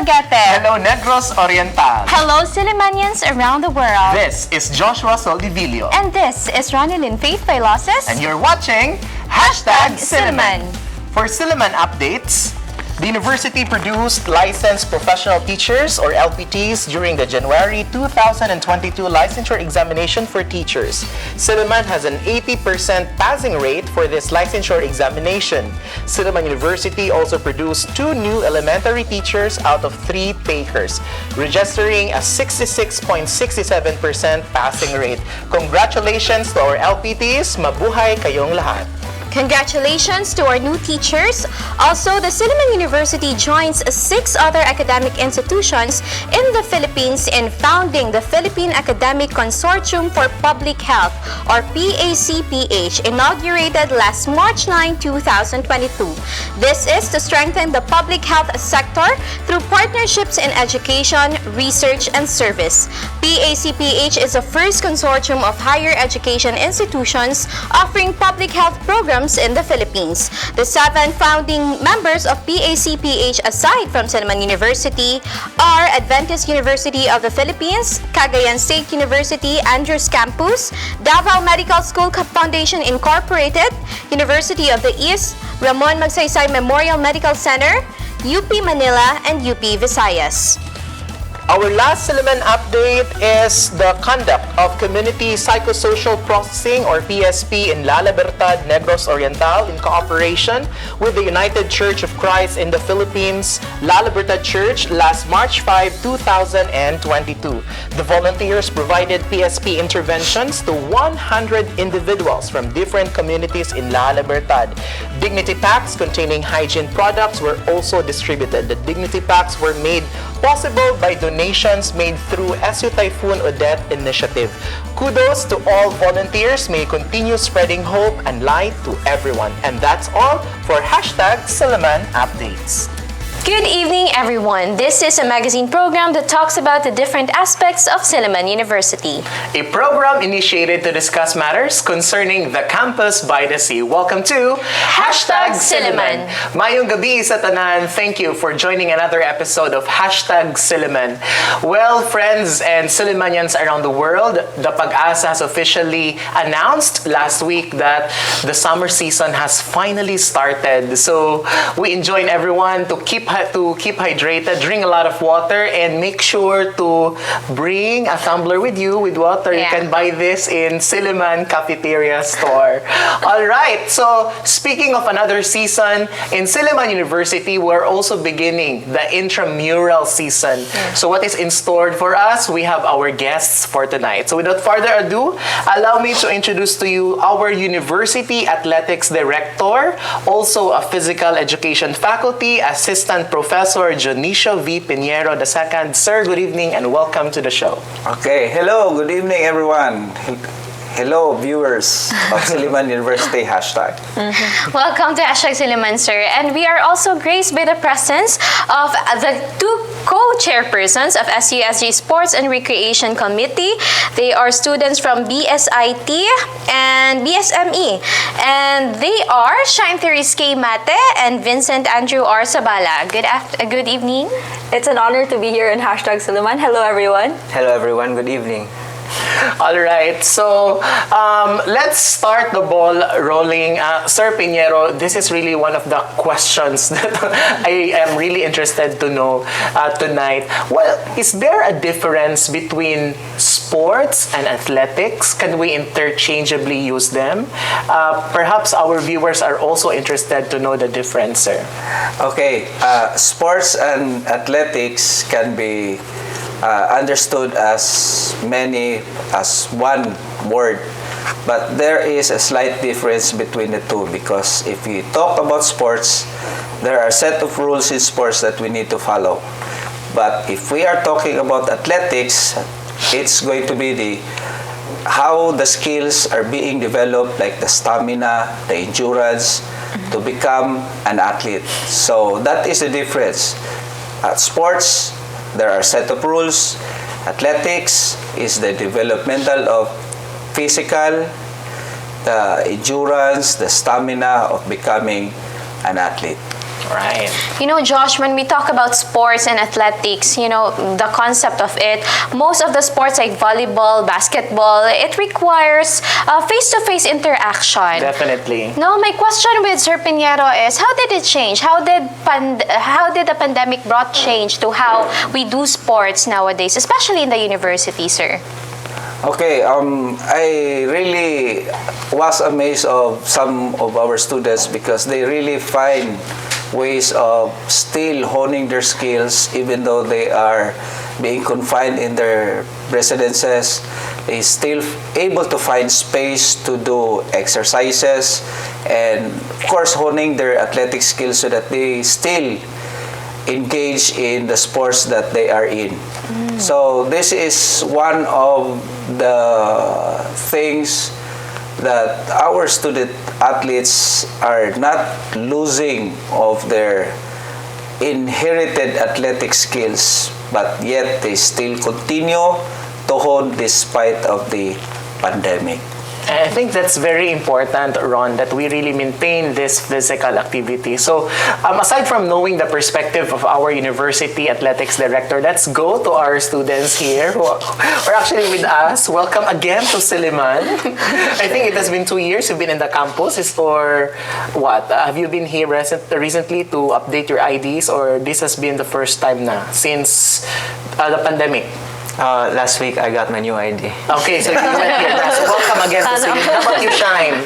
Dumaguete. Hello, Negros Oriental. Hello, Sillimanians around the world. This is Joshua Soldivillo. And this is Ronelyn Vailoces. And you're watching Silliman. For Silliman updates, the university produced licensed professional teachers or LPTs during the January 2022 licensure examination for teachers. Silliman has an 80% passing rate for this licensure examination. Silliman University also produced 2 new elementary teachers out of 3 takers, registering a 66.67% passing rate. Congratulations to our LPTs. Mabuhay kayong lahat. Congratulations to our new teachers. Also, the Silliman University joins 6 other academic institutions in the Philippines in founding the Philippine Academic Consortium for Public Health, or PACPH, inaugurated last March 9, 2022. This is to strengthen the public health sector through partnerships in education, research, and service. PACPH is the first consortium of higher education institutions offering public health programs in the Philippines. The 7 founding members of PACPH, aside from Silliman University, are Adventist University of the Philippines, Cagayan State University Andrews Campus, Davao Medical School Foundation Incorporated, University of the East, Ramon Magsaysay Memorial Medical Center, UP Manila, and UP Visayas. Our last Silliman update is the conduct of Community Psychosocial Processing or PSP in La Libertad, Negros Oriental in cooperation with the United Church of Christ in the Philippines, La Libertad Church, last March 5, 2022. The volunteers provided PSP interventions to 100 individuals from different communities in La Libertad. Dignity packs containing hygiene products were also distributed. The dignity packs were made possible by donations made through SU Typhoon Odette initiative. Kudos to all volunteers. May continue spreading hope and light to everyone. And that's all for Silliman Updates. Good evening, everyone. This is a magazine program that talks about the different aspects of Silliman University. A program initiated to discuss matters concerning the campus by the sea. Welcome to Silliman. Mayong gabi sa tanan. Thank you for joining another episode of Silliman. Well, friends and Sillimanians around the world, the Pag-asa has officially announced last week that the summer season has finally started. So we enjoin everyone to keep hydrated, drink a lot of water, and make sure to bring a tumbler with you with water. Yeah. You can buy this in Silliman Cafeteria Store. All right, so speaking of another season, in Silliman University, we're also beginning the Intramural season. So what is in store for us? We have our guests for tonight. So without further ado, allow me to introduce to you our University Athletics Director, also a Physical Education Faculty, Assistant Professor Dionesio V. Piñero II. Sir, good evening and welcome to the show. Okay, hello, good evening everyone. Hello, viewers of Silliman University hashtag. Welcome to Silliman, sir. And we are also graced by the presence of the 2 co-chairpersons of SUSG Sports and Recreation Committee. They are students from BSIT and BSME. And they are Therese K. Mate and Vincent Andrew R. Sibala. Good evening. It's an honor to be here in Silliman. Hello, everyone. Hello everyone, good evening. All right, so let's start the ball rolling. Sir Piñero, this is really one of the questions that I am really interested to know tonight. Well, is there a difference between sports and athletics? Can we interchangeably use them? Perhaps our viewers are also interested to know the difference, sir. Okay, sports and athletics can be understood as one word, but there is a slight difference between the two, because if we talk about sports, there are a set of rules in sports that we need to follow. But if we are talking about athletics, it's going to be how the skills are being developed, like the stamina, the endurance, to become an athlete. So that is the difference. At sports, there are a set of rules. Athletics is the developmental of physical, the endurance, the stamina of becoming an athlete. Right. You know, Josh, when we talk about sports and athletics, you know, the concept of it, most of the sports like volleyball, basketball, it requires face-to-face interaction. Definitely. No, my question with Sir Piñero is, how did it change? How did the pandemic brought change to how we do sports nowadays, especially in the university, sir? Okay, I really was amazed of some of our students because they really find ways of still honing their skills even though they are being confined in their residences. They still able to find space to do exercises and of course honing their athletic skills so that they still engage in the sports that they are in. So this is one of the things that our student athletes are not losing of their inherited athletic skills, but yet they still continue to hone despite of the pandemic. And I think that's very important, Ron, that we really maintain this physical activity. So, aside from knowing the perspective of our university athletics director, let's go to our students here who are actually with us. Welcome again to Silliman. I think it has been 2 years you've been in the campus. Or what? Have you been here recently to update your IDs, or this has been the first time na since the pandemic? Last week I got my new ID. Okay, so you went here. So welcome again to Silliman. How about you, Shine?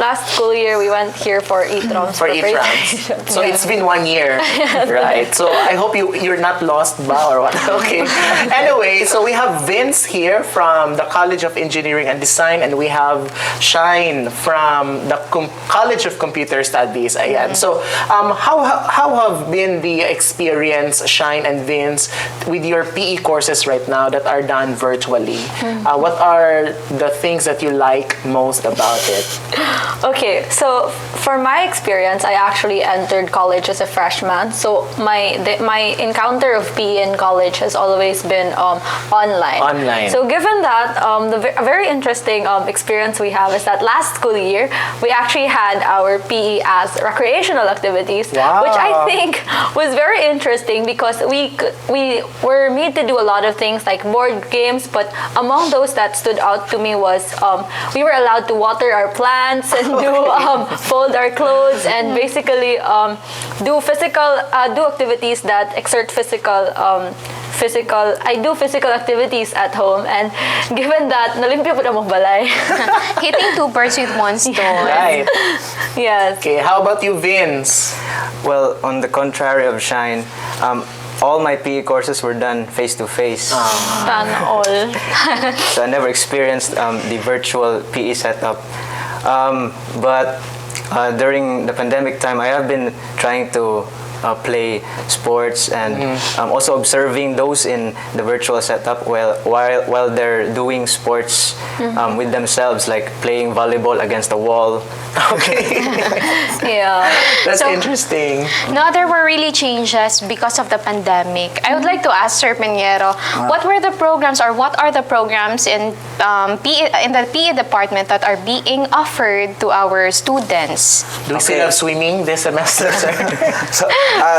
Last school year we went here for E-trams. For E-trams. So it's been 1 year, right? So I hope you're not lost ba or what? Okay. Anyway, so we have Vince here from the College of Engineering and Design, and we have Shine from the College of Computer Studies. Ayan. So how have been the experience, Shine and Vince, with your PE courses right now that are done virtually? What are the things that you like most about it? Okay, so for my experience, I actually entered college as a freshman. So my encounter of PE in college has always been online. Online. So given that, a very interesting experience we have is that last school year, we actually had our PE as recreational activities, Wow. which I think was very interesting because we were made to do a lot of things like board games, but among those that stood out to me was we were allowed to water our plants and fold our clothes and basically do activities that exert physical I do physical activities at home, and given that nalimpyo po na mong balay. Hitting two birds with one stone. Right. Yes. Okay, how about you, Vince? Well, on the contrary of Shine, all my PE courses were done face-to-face. Sana all. So I never experienced the virtual PE setup. But during the pandemic time, I have been trying to play sports and also observing those in the virtual setup while they're doing sports with themselves, like playing volleyball against the wall. Okay. Yeah. That's So- interesting. No, there were really changes because of the pandemic. I would like to ask Sir Piñero, what were the programs or what are the programs in the PE department that are being offered to our students? Do we still Okay. have swimming this semester, sir? So,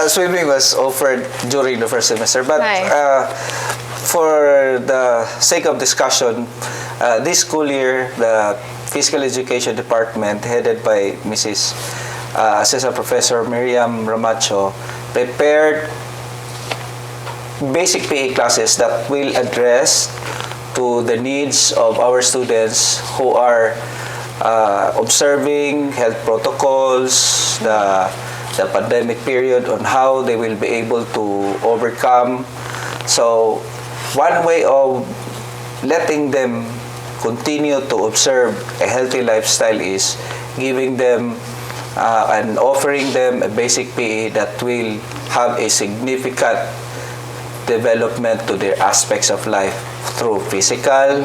swimming was offered during the first semester, but Right. for the sake of discussion, this school year, the Physical Education Department, headed by Mrs. Assistant Professor Miriam Ramacho, prepared basic PE classes that will address to the needs of our students who are observing health protocols, the pandemic period, on how they will be able to overcome. So one way of letting them continue to observe a healthy lifestyle is giving them and offering them a basic PE that will have a significant development to their aspects of life through physical,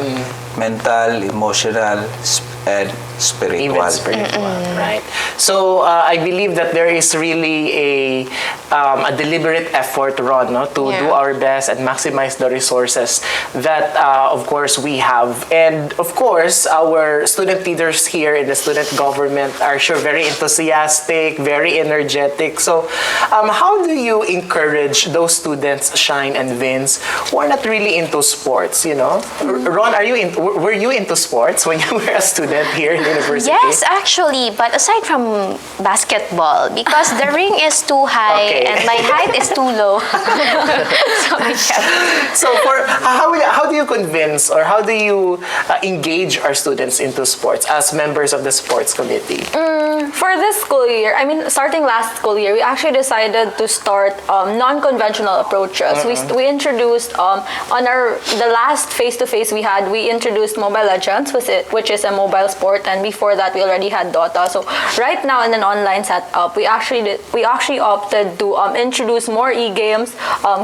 mental, emotional, and spiritual. Even spiritual, right? So I believe that there is really a deliberate effort, Ron, no, to do our best and maximize the resources that, of course, we have. And of course, our student leaders here in the student government are sure very enthusiastic, very energetic. So how do you encourage those students, Shine and Vince, who are not really into sports, you know? Ron, were you into sports when you were a student here in university? Yes, actually, but aside from basketball, because the ring is too high and my height is too low. So how do you convince or how do you engage our students into sports as members of the sports committee? For this school year, I mean, starting last school year, we actually decided to start non-conventional approaches. We introduced on the last face-to-face we had, we introduced Mobile Legends, which is a mobile sport, and before that we already had Dota. So right now in an online setup, we actually opted to introduce more e-games,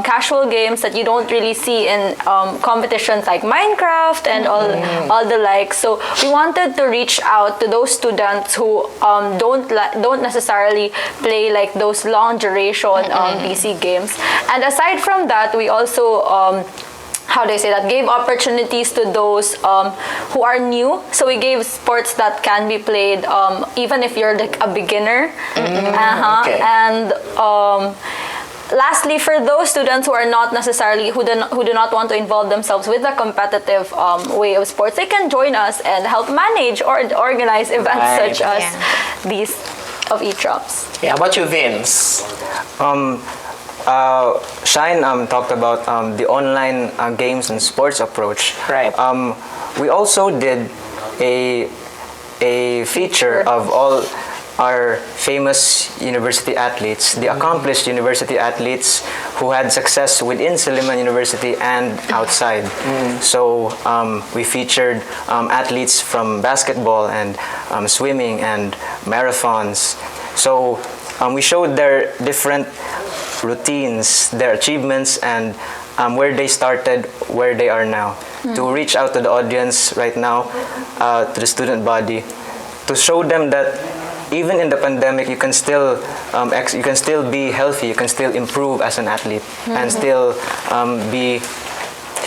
casual games that you don't really see in competitions like Minecraft and all the like. So we wanted to reach out to those students who don't necessarily play like those long duration PC games. And aside from that, we also gave opportunities to those who are new. So we gave sports that can be played even if you're like a beginner. Okay. And lastly, for those students who are not necessarily who do not want to involve themselves with the competitive way of sports, they can join us and help manage or organize events such as these of E-trams. Yeah, how about you, Vince? Shine talked about the online games and sports approach. Right. We also did a feature of all our famous university athletes, the accomplished university athletes who had success within Silliman University and outside. So we featured athletes from basketball and swimming and marathons. So we showed their different routines, their achievements, and where they started, where they are now. To reach out to the audience right now, to the student body, to show them that even in the pandemic, you can still be healthy, you can still improve as an athlete, and still be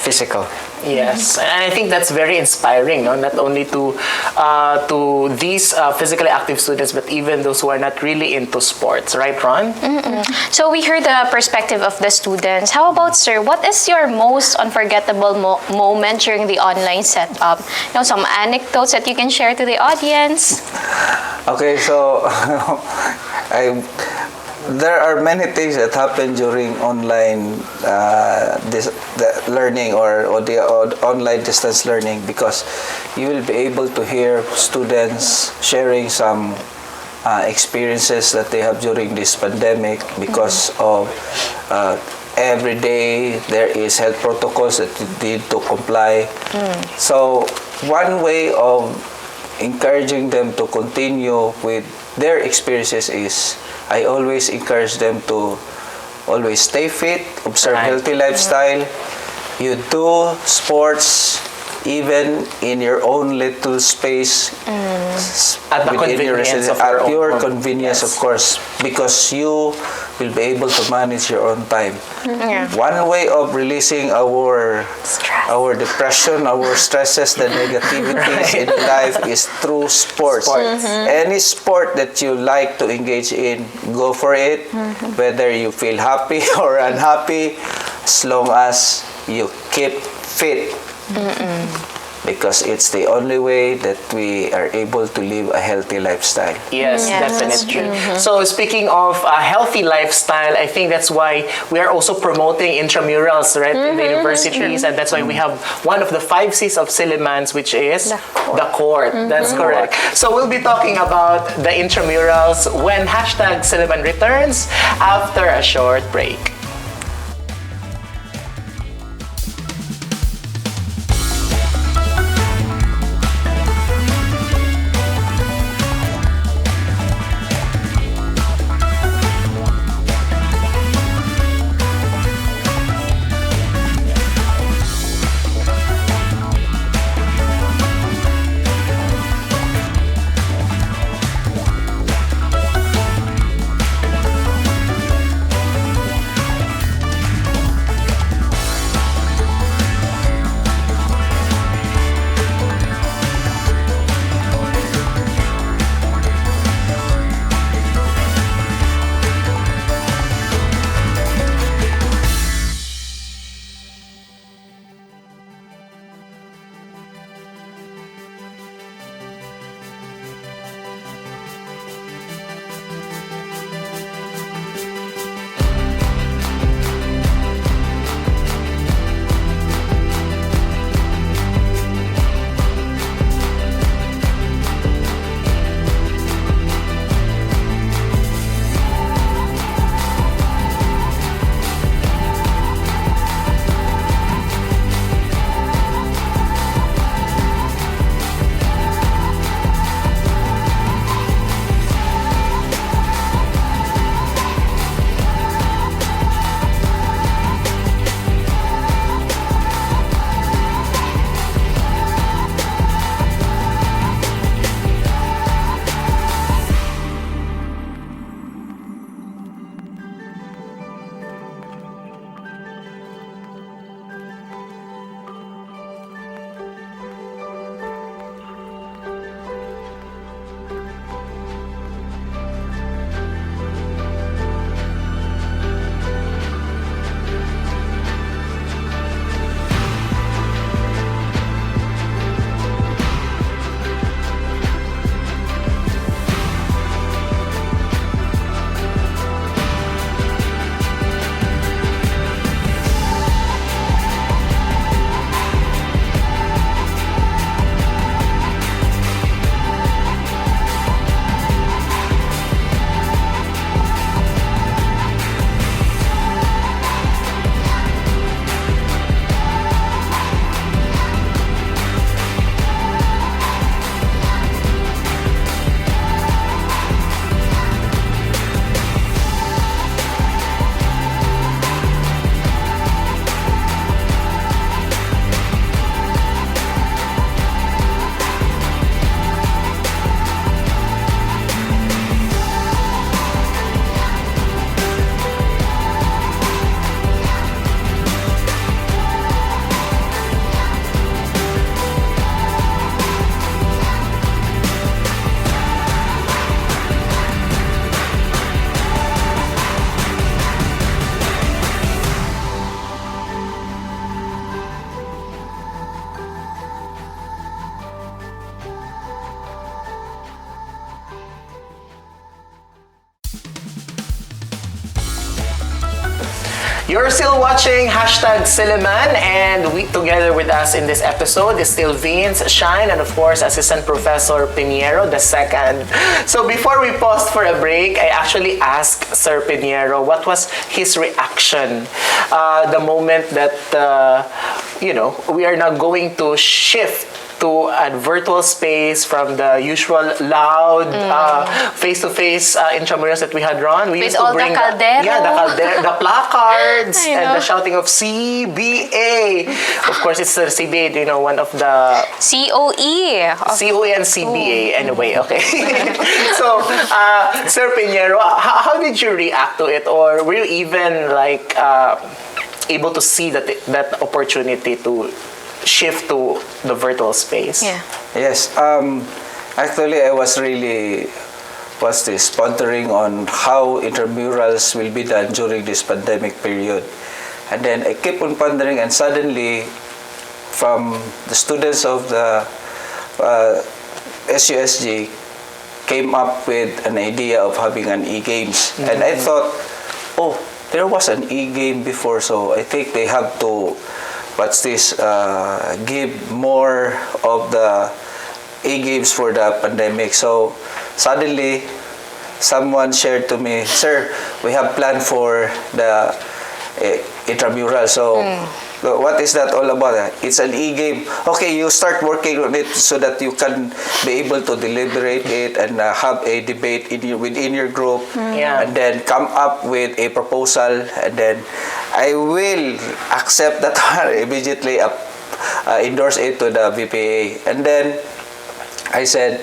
physical. Yes, and I think that's very inspiring, no? Not only to these physically active students, but even those who are not really into sports, right, Ron? So we heard the perspective of the students. How about, sir? What is your most unforgettable moment during the online setup? You know, some anecdotes that you can share to the audience. Okay, so there are many things that happen during online learning or the online distance learning, because you will be able to hear students sharing some experiences that they have during this pandemic because of every day there is health protocols that you need to comply. So one way of encouraging them to continue with their experiences is I always encourage them to always stay fit, observe healthy lifestyle. You do sports even in your own little space, At the convenience of at your own convenience, of course, because you will be able to manage your own time. One way of releasing our depression, our stresses, the negativities in life is through sports. Any sport that you like to engage in, go for it, whether you feel happy or unhappy, as long as you keep fit. Because it's the only way that we are able to live a healthy lifestyle. Yes, definitely. So speaking of a healthy lifestyle, I think that's why we are also promoting intramurals, right, in the universities, and that's why we have one of the 5 C's of Sillimans, which is the court. That's correct. So we'll be talking about the intramurals when #Silliman returns after a short break. You're still watching #Silliman, and we together with us in this episode is still Vince, Shine, and of course Assistant Professor Piñero II. So before we paused for a break, I actually asked Sir Piñero what was his reaction the moment that we are now going to shift to a virtual space from the usual loud face-to-face intramurals that we had run. We With used to all the bring caldero. the placards I and know. the shouting of CBA. Of course, it's the CBA, one of the COE. COE and CBA anyway, okay. So, Sir Piñero, how did you react to it, or were you even able to see that opportunity to shift to the virtual space? Yeah. Yes. Actually, I was really pondering on how intramurals will be done during this pandemic period. And then I keep on pondering, and suddenly, from the students of the SUSG came up with an idea of having an e-games. And I thought, oh, there was an e-game before, so I think they have to give more of the e-games for the pandemic. So suddenly, someone shared to me, "Sir, we have planned for the intramural. So what is that all about? It's an e-game. Okay, you start working on it so that you can be able to deliberate it and have a debate within your group, Yeah. and then come up with a proposal, and then I will accept that one immediately, endorse it to the VPA." And then I said,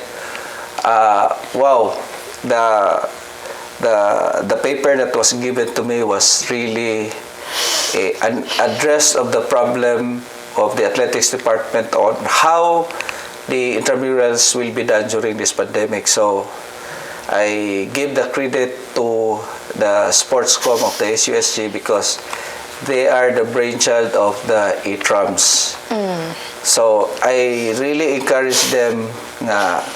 wow, the paper that was given to me was really an address of the problem of the athletics department on how the intramurals will be done during this pandemic. So I give the credit to the sports com of the SUSG because they are the brainchild of the E-trams. So I really encourage them na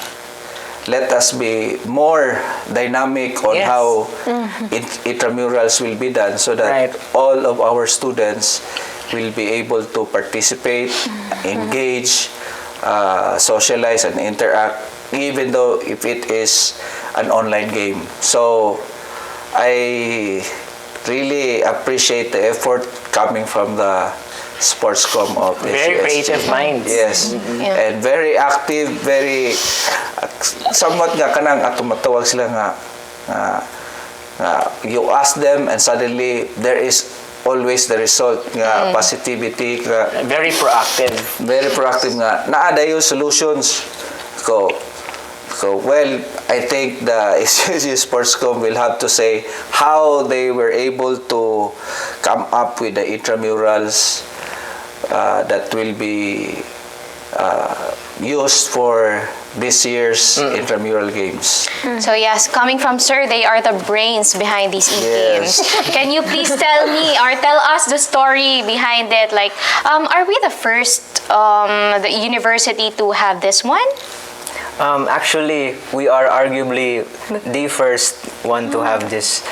let us be more dynamic on Yes. how intramurals will be done, so that Right. all of our students will be able to participate, engage, socialize, and interact, even though if it is an online game. So I really appreciate the effort coming from the sports com of the Very SUSG. creative minds. Yes. Yeah. And very active, very somewhat nga kanang atumatawag sila nga you ask them and suddenly there is always the result nga positivity nga Very proactive. nga naa dayon solutions ko. So, well, I think the SUSG Sportscom will have to say how they were able to come up with the intramurals that will be used for this year's intramural games. So yes, coming from Sir, they are the brains behind these e-games. Yes. Can you please tell me or tell us the story behind it? Like, are we the first the university to have this one? Actually, we are arguably the first one to have this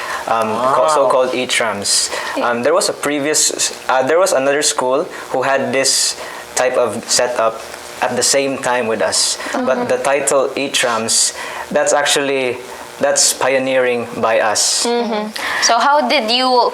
so-called E-trams. There was another school who had this type of setup at the same time with us. But the title E-trams, that's pioneering by us. So how did you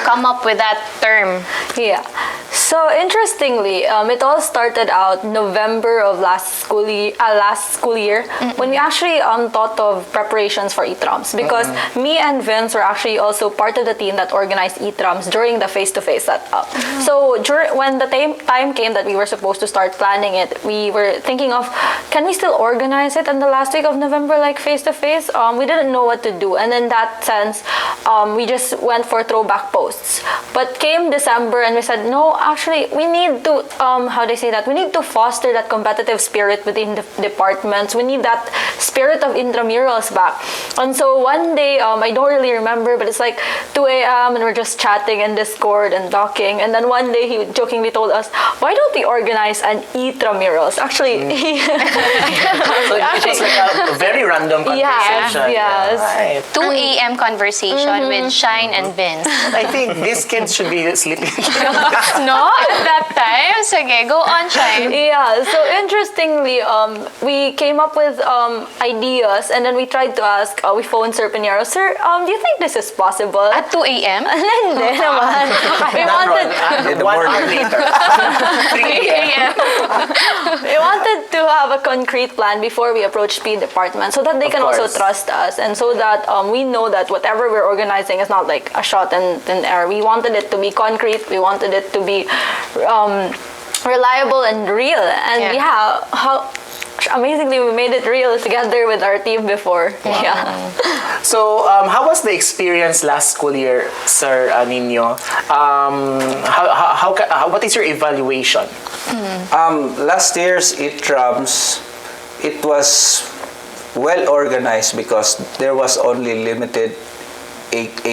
come up with that term? Yeah. So interestingly, it all started out November of last school year when we actually thought of preparations for E-trams, because me and Vince were actually also part of the team that organized E-trams during the face-to-face setup. So when the time came that we were supposed to start planning it, we were thinking of, can we still organize it in the last week of November, like face-to-face? We didn't know what to do, and in that sense, we just went for throwback posts. But came December and we said, no, actually, we need to, how do I say that? We need to foster that competitive spirit within the departments. We need that spirit of intramurals back. And so one day, I don't really remember, but it's like 2 a.m. and we're just chatting in Discord and talking. And then one day he jokingly told us, why don't we organize an E-tramurals? Actually, So it was like a very random conversation. Yes. Right. 2 a.m. conversation with Shine and Vince. I think these kids should be sleeping. No, at that time. Sige, go on, Shine. Yeah, so interestingly, we came up with ideas, and then we tried to ask, we phoned Sir Piñero, Sir, do you think this is possible? At 2 a.m.? Hindi naman. We wanted, In the 1 hour morning. later. 3 a.m. we wanted to have a concrete plan before we approached P department, so that they Of can also course. trust us, and so that we know that whatever we're organizing is not like a shot in thin air. We wanted it to be concrete. We wanted it to be reliable and real. And Yeah. how amazingly we made it real together with our team before. Yeah. So, how was the experience last school year, Sir Nino? What is your evaluation? Last year's E-trams, it was well organized because there was only limited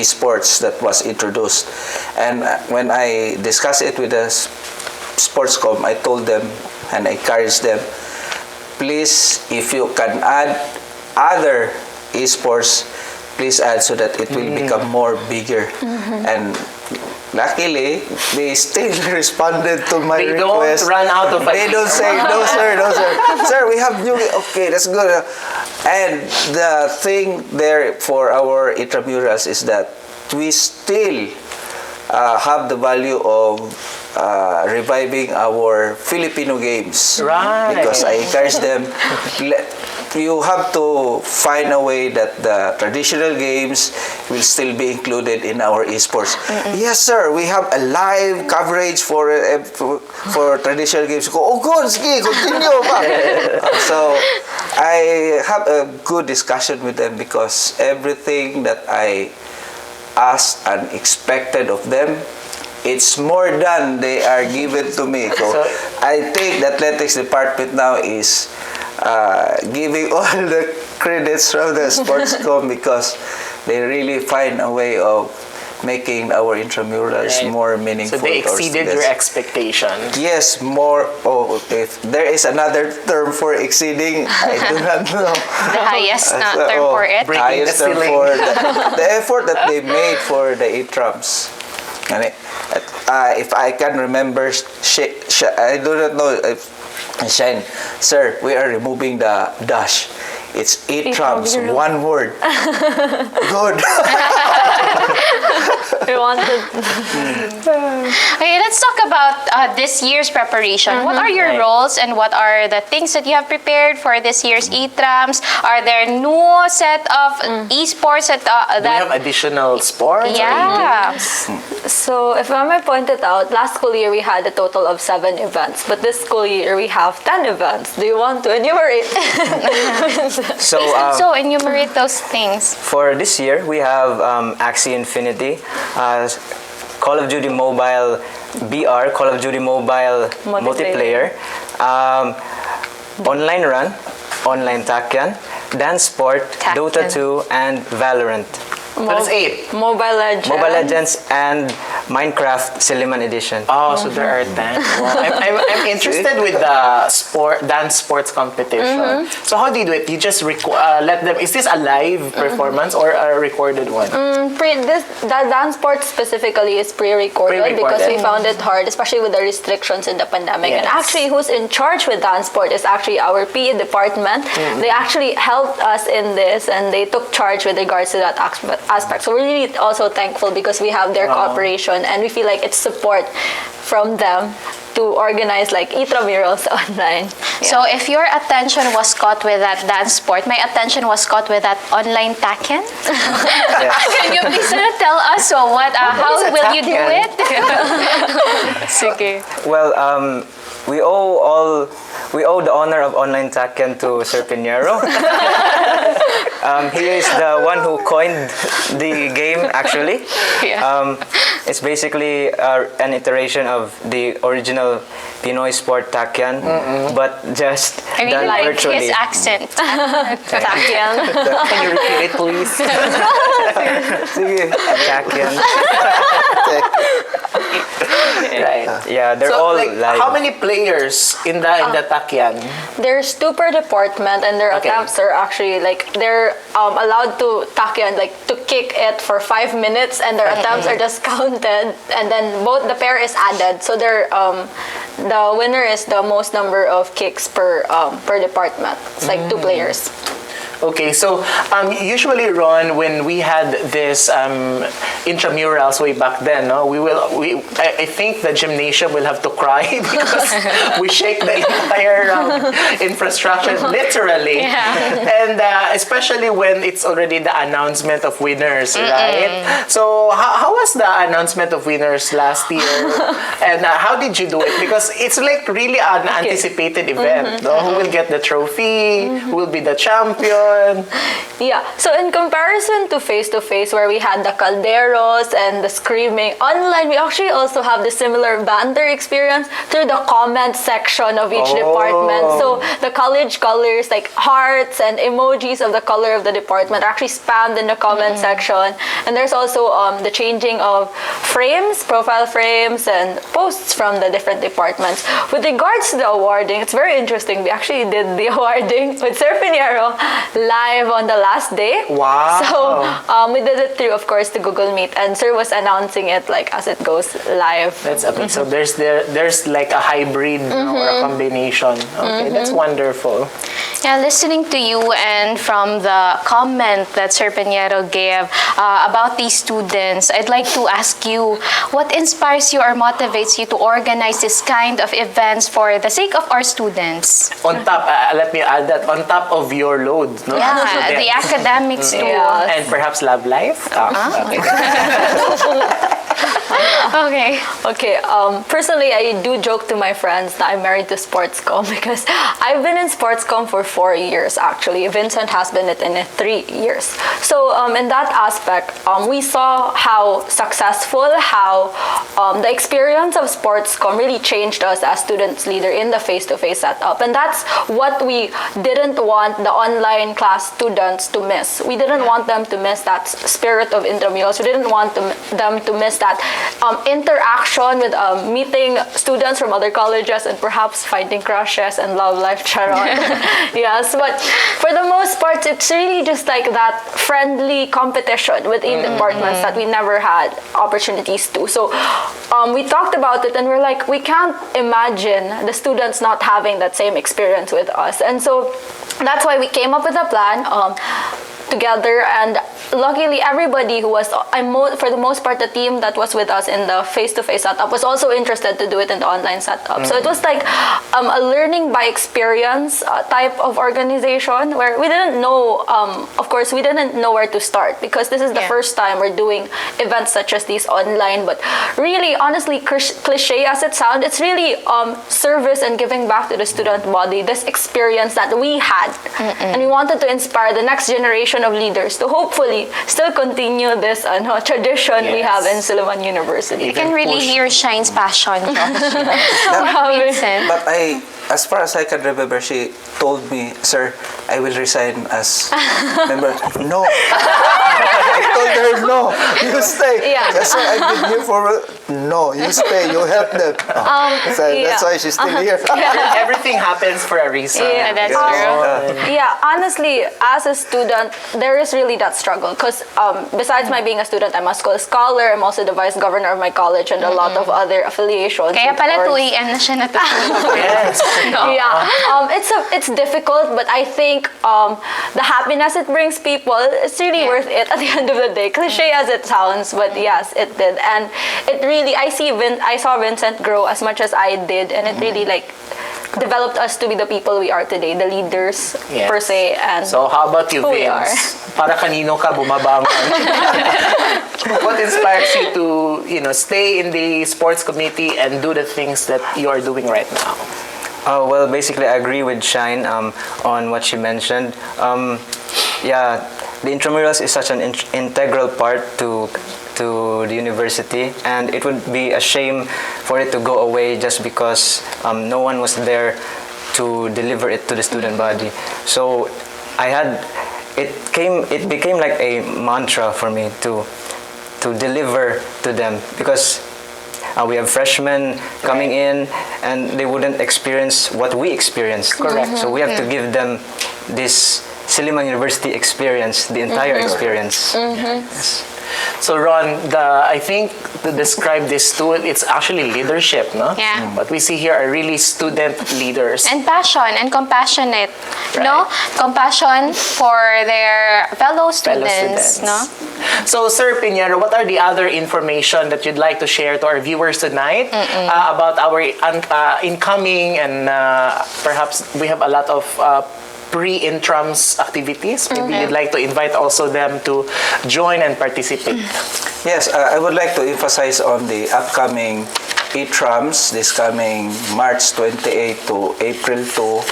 sports that was introduced. And when I discussed it with the sports com, I told them and I encouraged them, please, if you can add other esports, please add so that it will become more bigger. And luckily, they still responded to my They request. don't run out of They don't say, no sir, no sir. Sir, we have new, okay, that's good. And the thing there for our intramurals is that we still have the value of reviving our Filipino games. Right. Because I encourage them, you have to find a way that the traditional games will still be included in our esports. Yes, sir. We have a live coverage for traditional games. Oh, good. Sige, continue. So I have a good discussion with them because everything that I asked and expected of them, it's more than they are given to me. So I think the athletics department now is giving all the credits from the sports com because they really find a way of making our intramurals Right. more meaningful. So they to our exceeded students. your expectations. Yes, more. Oh, if there is another term for exceeding, I do not know. The highest term for it. Breaking Highest the term ceiling. for the effort that they made for the E-trams. And if I can remember, I do not know if Shine, sir, we are removing the dash. It's E-trams, one word. Good. We wanted. Okay, let's talk about this year's preparation. What are your Right. roles and what are the things that you have prepared for this year's E-trams? Are there new set of esports that Do we have additional sports? yeah. So, if I may point it out, last school year we had a total of 7 events, but this school year we have 10 events. Do you want to enumerate? So, So enumerate those things. for this year, we have Axie Infinity, Call of Duty Mobile BR, Call of Duty Mobile Multiplayer. Multiplayer, Online Run, Online Takyan, Dance Sport, Takyan. Dota 2, and Valorant. That's 8. Mobile Legends. Mobile Legends and Minecraft Silliman Edition. Oh, so there are 10. Wow. I'm interested with the dance sports competition. So how do you do it? You just let them. Is this a live performance or a recorded one? That dance sport specifically is pre-recorded because we Pre-recorded. found it hard, especially with the restrictions in the pandemic. And Yes. actually, who's in charge with dance sport is actually our PE department. They actually helped us in this, and they took charge with regards to that aspect. So we're really also thankful because we have their cooperation, and we feel like it's support from them to organize like intramurals online. So if your attention was caught with that dance sport, my attention was caught with that online taken. Can you please tell us how is a will you do taken? it? Sige. Well, we owe the honor of Online Takyan to Sir Piñero. He is the one who coined the game, actually. Yeah. It's basically an iteration of the original Pinoy sport takyan, but just I really done like virtually. his accent. Takyan. Can you repeat it, please? Sige. Takyan. Right. Yeah, they're So, all like, live. how many players in the Takyan? There's two per department, and their Okay. attempts are actually like they're allowed to takyan, like to kick it for 5 minutes, and their attempts are just counted, and then both the pair is added. So they're the winner is the most number of kicks per department. It's like two players. Okay, so usually, Ron, when we had this intramurals way back then, no, I think the gymnasium will have to cry because we shake the entire infrastructure literally, and especially when it's already the announcement of winners, right? So how was the announcement of winners last year, and how did you do it? Because it's like really an anticipated event. No? Who will get the trophy? Who will be the champion? Yeah. So in comparison to face-to-face, where we had the calderos and the screaming, online we actually also have the similar banter experience through the comment section of each department. So the college colors, like hearts and emojis of the color of the department, are actually spammed in the comment section. And there's also the changing of frames, profile frames, and posts from the different departments. With regards to the awarding, it's very interesting. We actually did the awarding with Sir Piñero live on the last day. Wow. So we did it through, of course, the Google Meet, and Sir was announcing it like as it goes live. That's amazing. So there's like a hybrid or a combination. Okay, that's wonderful. Yeah, listening to you and from the comment that Sir Piñero gave about these students, I'd like to ask you, what inspires you or motivates you to organize this kind of events for the sake of our students? On top, let me add that on top of your load, no? Yeah, the academics too. Yeah. And perhaps love life. Okay. Okay. Okay, personally, I do joke to my friends that I'm married to Sportscom because I've been in Sportscom for 4 years, actually. Vincent has been in it 3 years. So in that aspect, we saw how successful, how the experience of Sportscom really changed us as students leader in the face-to-face setup. And that's what we didn't want the online class students to miss. We didn't want them to miss that spirit of intramurals. We didn't want them to miss that interaction with meeting students from other colleges and perhaps finding crushes and love life, charon. Yes, but for the most part, it's really just like that friendly competition within departments that we never had opportunities to. So we talked about it and we're like, we can't imagine the students not having that same experience with us. And so that's why we came up with a plan together, and luckily everybody who was, for the most part, the team that was with us in the face-to-face setup was also interested to do it in the online setup. So it was like a learning by experience type of organization where we didn't know, of course, we didn't know where to start because this is the first time we're doing events such as these online. But really, honestly, cliche as it sounds, it's really service and giving back to the student body, this experience that we had. And we wanted to inspire the next generation of leaders to hopefully still continue this tradition we have in Silliman University. You can really hear Shine's passion, Josh. Vincent. But as far as I can remember, she told me, "Sir, I will resign as member." No. I told her, "No, you stay." Yeah. That's why I've been here for. No, you stay. You help them. So that's why she's still here. Everything happens for a reason. Yeah, that's true. Yeah, honestly, as a student, there is really that struggle because besides my being a student, I'm a school scholar. I'm also the vice governor of my college and a lot of other affiliations. Kaya of pala course. 2 a.m. na siya natutulog. Yes. Yeah, it's difficult, but I think the happiness it brings people, it's really worth it at the end of the day. Cliche as it sounds, but yes, it did, and it really I saw Vincent grow as much as I did, and it really developed us to be the people we are today, the leaders per se. And so how about you, who we are. Vince? Para kanino ka bumabangon? What inspires you to, stay in the sports committee and do the things that you are doing right now? Well, basically, I agree with Shine on what she mentioned. the intramurals is such an integral part to the university, and it would be a shame for it to go away just because no one was there to deliver it to the student body. So it became like a mantra for me to deliver to them, because we have freshmen coming in and they wouldn't experience what we experienced. Correct. So we have to give them this Silliman University experience, the entire experience. Yes. So Ron, I think to describe this tool, it's actually leadership, no? Yeah. What we see here are really student leaders. And passion and compassionate, Right. no? Compassion for their fellow students, no? So, Sir Piñero, what are the other information that you'd like to share to our viewers tonight about our incoming and perhaps we have a lot of pre-intrams activities? Maybe you'd like to invite also them to join and participate. Yes, I would like to emphasize on the upcoming E-trams this coming March 28 to April 2.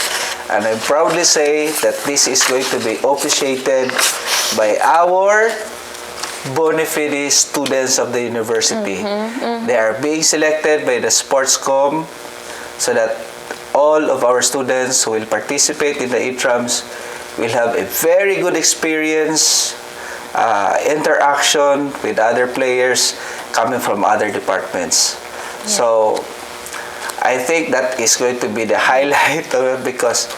And I proudly say that this is going to be officiated by our bona fide students of the university. They are being selected by the Sportscom so that all of our students who will participate in the E-trams will have a very good experience, interaction with other players coming from other departments. So I think that is going to be the highlight of it, because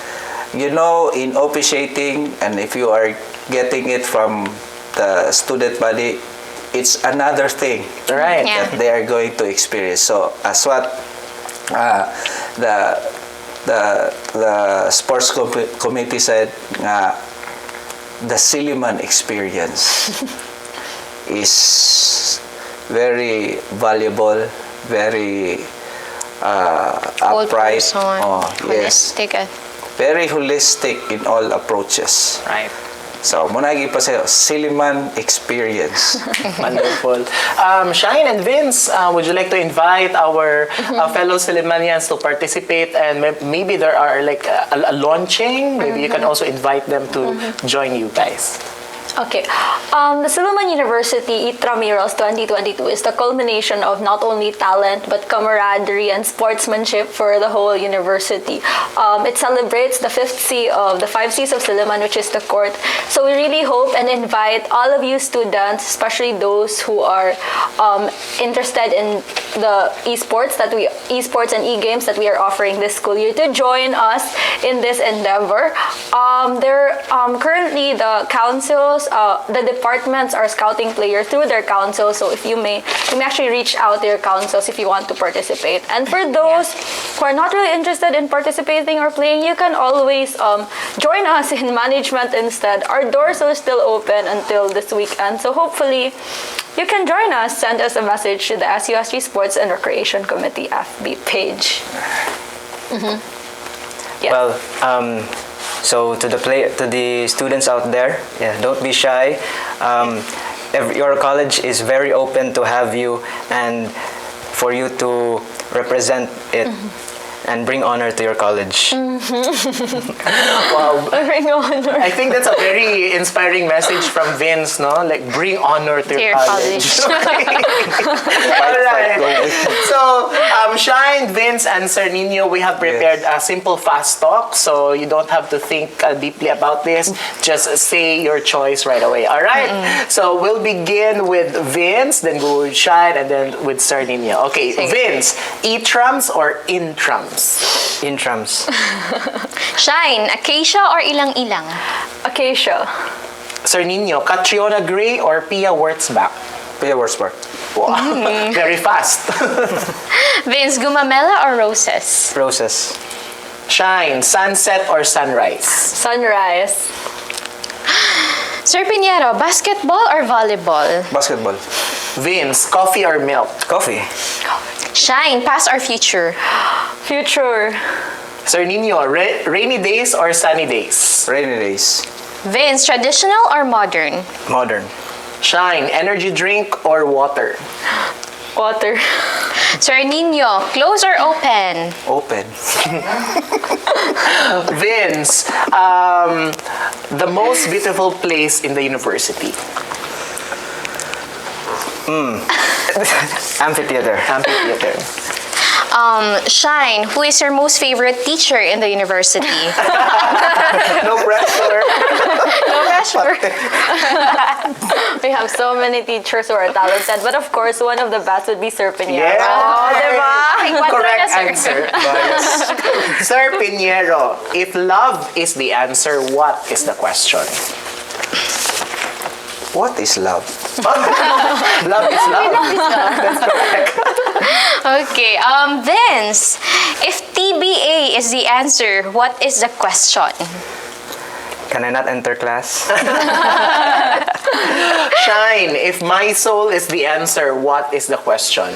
in officiating, and if you are getting it from the student body, it's another thing Right. Yeah. that they are going to experience. So as what the sports committee said, the Silliman experience is very valuable, very upright. Yes, Holistic. very holistic in all approaches. Right. So, munagi pa sa'yo, Silliman experience. Wonderful. Shine and Vince, would you like to invite our fellow Sillimanians to participate, and maybe there are like a launching? Maybe you can also invite them to join you guys. Okay. The Silliman University Intramurals 2022 is the culmination of not only talent but camaraderie and sportsmanship for the whole university. It celebrates the fifth C of the 5 Cs of Silliman, which is the court. So we really hope and invite all of you students, especially those who are interested in the esports and e-games that we are offering this school year, to join us in this endeavor. Currently the councils, the departments are scouting players through their councils, so if you may actually reach out to your councils if you want to participate. And for those who are not really interested in participating or playing, you can always join us in management instead. Our doors are still open until this weekend, so hopefully you can join us. Send us a message to the SUSG Sports and Recreation Committee FB page. Yes. Well, so to the students out there, don't be shy. Your college is very open to have you and for you to represent it and bring honor to your college. Wow. Bring honor. I think that's a very inspiring message from Vince, no? Like, bring honor to your college. All right. So, Shine, Vince, and Sir Nino, we have prepared a simple fast talk, so you don't have to think deeply about this. Just say your choice right away. All right? So, we'll begin with Vince, then go with Shine, and then with Sir Nino. Okay, Vince, E-trams or intrams? Intrams. Shine, acacia or ilang-ilang? Acacia. Sir Nino, Catriona Gray or Pia Wurtzbach? Pia Wurtzbach. Wow, very fast. Vince, gumamela or roses? Roses. Shine, sunset or sunrise? Sunrise. Sir Piñero, basketball or volleyball? Basketball. Vince, coffee or milk? Coffee. Shine, past or future? Future. Sir Nino, rainy days or sunny days? Rainy days. Vince, traditional or modern? Modern. Shine, energy drink or water? Water. Sir Nino, close or open? Open. Vince, the most beautiful place in the university? Amphitheater. Amphitheater. Shine, who is your most favorite teacher in the university? No pressure. No pressure. We have so many teachers who are talented, but of course, one of the best would be Sir Piñero. Yeah. Oh, diba? Correct sir. answer. Bias. Sir Piñero, if love is the answer, what is the question? What is love? Love is love. That's correct. Okay, Vince, if TBA is the answer, what is the question? Can I not enter class? Shine, if my soul is the answer, what is the question?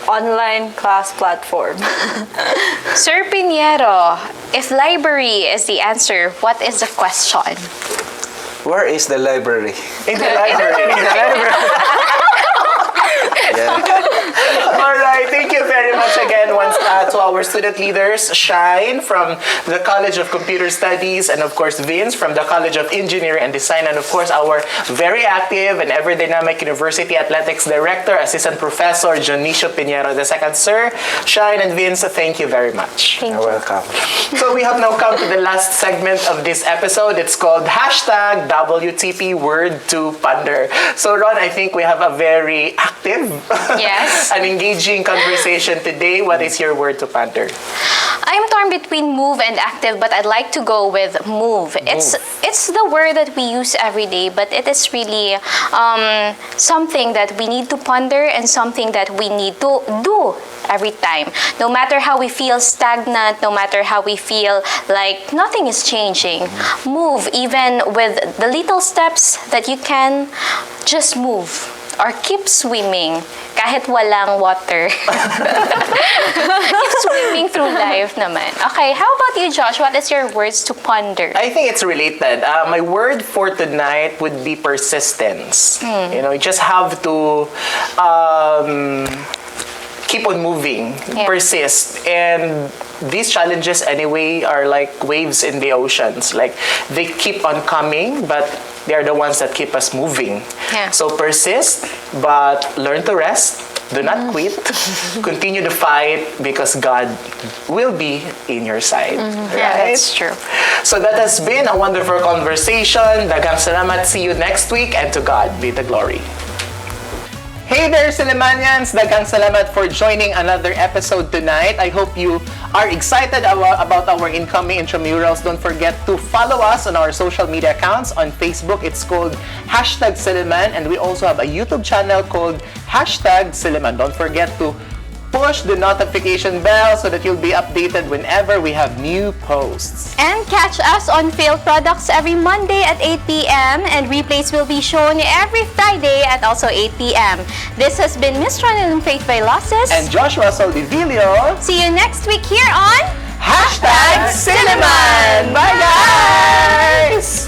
Online class platform. Sir Piñero, if library is the answer, what is the question? Where is the library? In the library. Yeah. All right, thank you very much again once to our student leaders, Shine from the College of Computer Studies, and of course Vince from the College of Engineering and Design, and of course our very active and ever dynamic University Athletics Director, Assistant Professor Dionesio Piñero II. Sir, Shine and Vince, thank you very much. You're welcome. So we have now come to the last segment of this episode. It's called hashtag WTP Word to Ponder. So Ron, I think we have a very active Yes. an engaging conversation today. What is your word to ponder? I'm torn between move and active, but I'd like to go with move. It's the word that we use every day, but it is really something that we need to ponder and something that we need to do every time. No matter how we feel stagnant, no matter how we feel like nothing is changing, move. Even with the little steps that you can, just move. Or keep swimming kahit walang water. Keep swimming through life naman. Okay, how about you, Josh? What is your words to ponder? I think it's related. My word for tonight would be persistence. You know, you just have to keep on moving, persist. And these challenges anyway are like waves in the oceans. Like they keep on coming, but they are the ones that keep us moving. Yeah. So persist, but learn to rest. Do not quit. Continue to fight because God will be in your side. Right? Yeah, that's true. So that has been a wonderful conversation. Daghang salamat. See you next week, and to God be the glory. Hey there, Sillimanians! Daghang salamat for joining another episode tonight. I hope you are excited about our incoming intramurals. Don't forget to follow us on our social media accounts. On Facebook, it's called #Silliman, and we also have a YouTube channel called #Silliman. Don't forget to push the notification bell so that you'll be updated whenever we have new posts. And catch us on Failed Products every Monday at 8 p.m. and replays will be shown every Friday at also 8 p.m. This has been Miss Ronelyn Vailoces And Joshua Soldivillo. See you next week here on #Silliman! Bye, guys!